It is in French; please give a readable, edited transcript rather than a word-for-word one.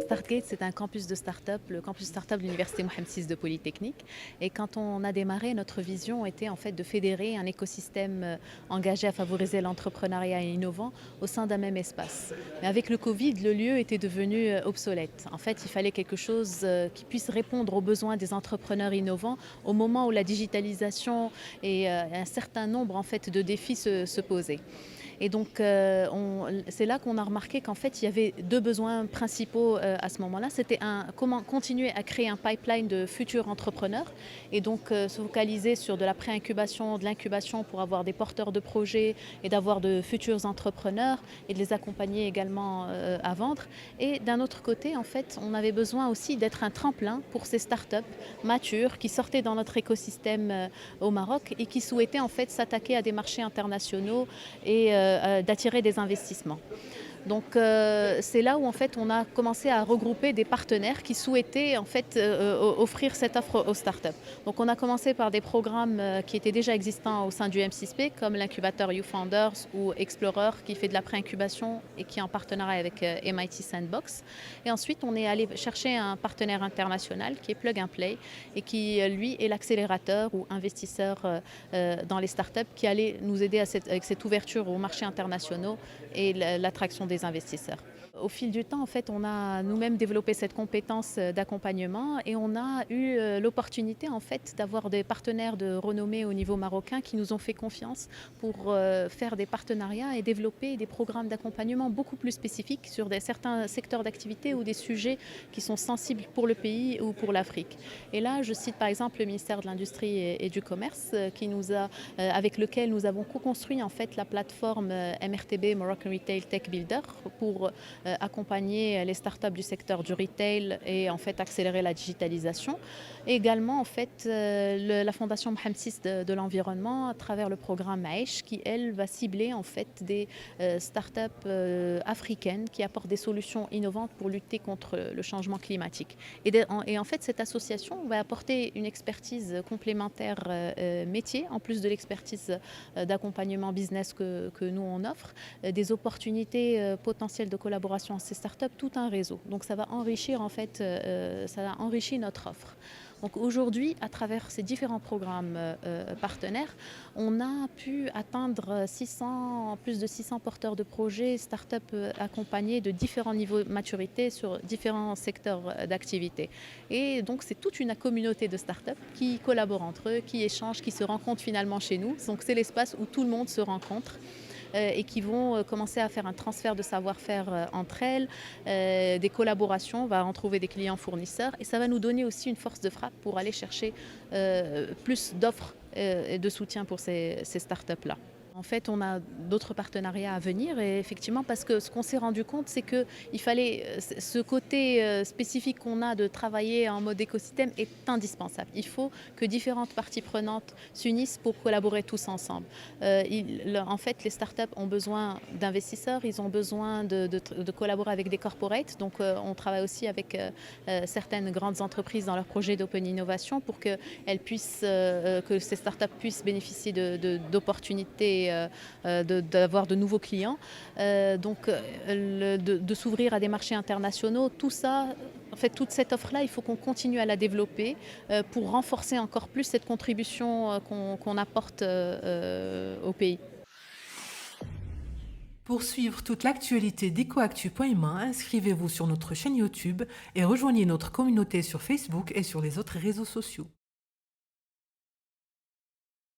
StartGate, c'est un campus de start-up, le campus start-up de l'Université Mohamed VI de Polytechnique. Et quand on a démarré, notre vision était en fait de fédérer un écosystème engagé à favoriser l'entrepreneuriat innovant au sein d'un même espace. Mais avec le Covid, le lieu était devenu obsolète. En fait, il fallait quelque chose qui puisse répondre aux besoins des entrepreneurs innovants au moment où la digitalisation et un certain nombre en fait, de défis se posaient. Et donc, c'est là qu'on a remarqué qu'en fait, il y avait deux besoins principaux à ce moment-là. C'était comment continuer à créer un pipeline de futurs entrepreneurs et donc se focaliser sur de la pré-incubation, de l'incubation pour avoir des porteurs de projets et d'avoir de futurs entrepreneurs et de les accompagner également à vendre. Et d'un autre côté, en fait, on avait besoin aussi d'être un tremplin pour ces startups matures qui sortaient dans notre écosystème au Maroc et qui souhaitaient en fait s'attaquer à des marchés internationaux et d'attirer des investissements. Donc c'est là où en fait on a commencé à regrouper des partenaires qui souhaitaient en fait offrir cette offre aux startups. Donc on a commencé par des programmes qui étaient déjà existants au sein du M6P comme l'incubateur YouFounders ou Explorer qui fait de la pré-incubation et qui est en partenariat avec MIT Sandbox. Et ensuite on est allé chercher un partenaire international qui est Plug and Play et qui lui est l'accélérateur ou investisseur dans les startups qui allait nous aider avec cette ouverture aux marchés internationaux et l'attraction des investisseurs. Au fil du temps, en fait, on a nous-mêmes développé cette compétence d'accompagnement et on a eu l'opportunité en fait, d'avoir des partenaires de renommée au niveau marocain qui nous ont fait confiance pour faire des partenariats et développer des programmes d'accompagnement beaucoup plus spécifiques sur certains secteurs d'activité ou des sujets qui sont sensibles pour le pays ou pour l'Afrique. Et là, je cite par exemple le ministère de l'Industrie et du Commerce qui nous a, avec lequel nous avons co-construit en fait la plateforme MRTB, Moroccan Retail Tech Builder, pour accompagner les startups du secteur du retail et en fait accélérer la digitalisation. Et également en fait la Fondation Mohamed VI de l'environnement à travers le programme Aish qui elle va cibler en fait des startups africaines qui apportent des solutions innovantes pour lutter contre le changement climatique. Et en fait cette association va apporter une expertise complémentaire métier en plus de l'expertise d'accompagnement business que nous on offre, des opportunités potentielles de collaboration à ces startups, tout un réseau. Donc ça va enrichir en fait, ça enrichit notre offre. Donc aujourd'hui, à travers ces différents programmes partenaires, on a pu atteindre plus de 600 porteurs de projets, startups accompagnés de différents niveaux de maturité sur différents secteurs d'activité. Et donc c'est toute une communauté de startups qui collaborent entre eux, qui échangent, qui se rencontrent finalement chez nous. Donc c'est l'espace où tout le monde se rencontre et qui vont commencer à faire un transfert de savoir-faire entre elles, des collaborations, on va en trouver des clients fournisseurs et ça va nous donner aussi une force de frappe pour aller chercher plus d'offres et de soutien pour ces startups-là. En fait, on a d'autres partenariats à venir et effectivement parce que ce qu'on s'est rendu compte, c'est qu'il fallait ce côté spécifique qu'on a de travailler en mode écosystème est indispensable. Il faut que différentes parties prenantes s'unissent pour collaborer tous ensemble. En fait, les startups ont besoin d'investisseurs, ils ont besoin de collaborer avec des corporates. Donc, on travaille aussi avec certaines grandes entreprises dans leurs projets d'open innovation pour que ces startups puissent bénéficier d'opportunités d'avoir de nouveaux clients, de s'ouvrir à des marchés internationaux. Tout ça, en fait, toute cette offre-là, il faut qu'on continue à la développer pour renforcer encore plus cette contribution qu'on apporte au pays. Pour suivre toute l'actualité d'EcoActu.ma, inscrivez-vous sur notre chaîne YouTube et rejoignez notre communauté sur Facebook et sur les autres réseaux sociaux.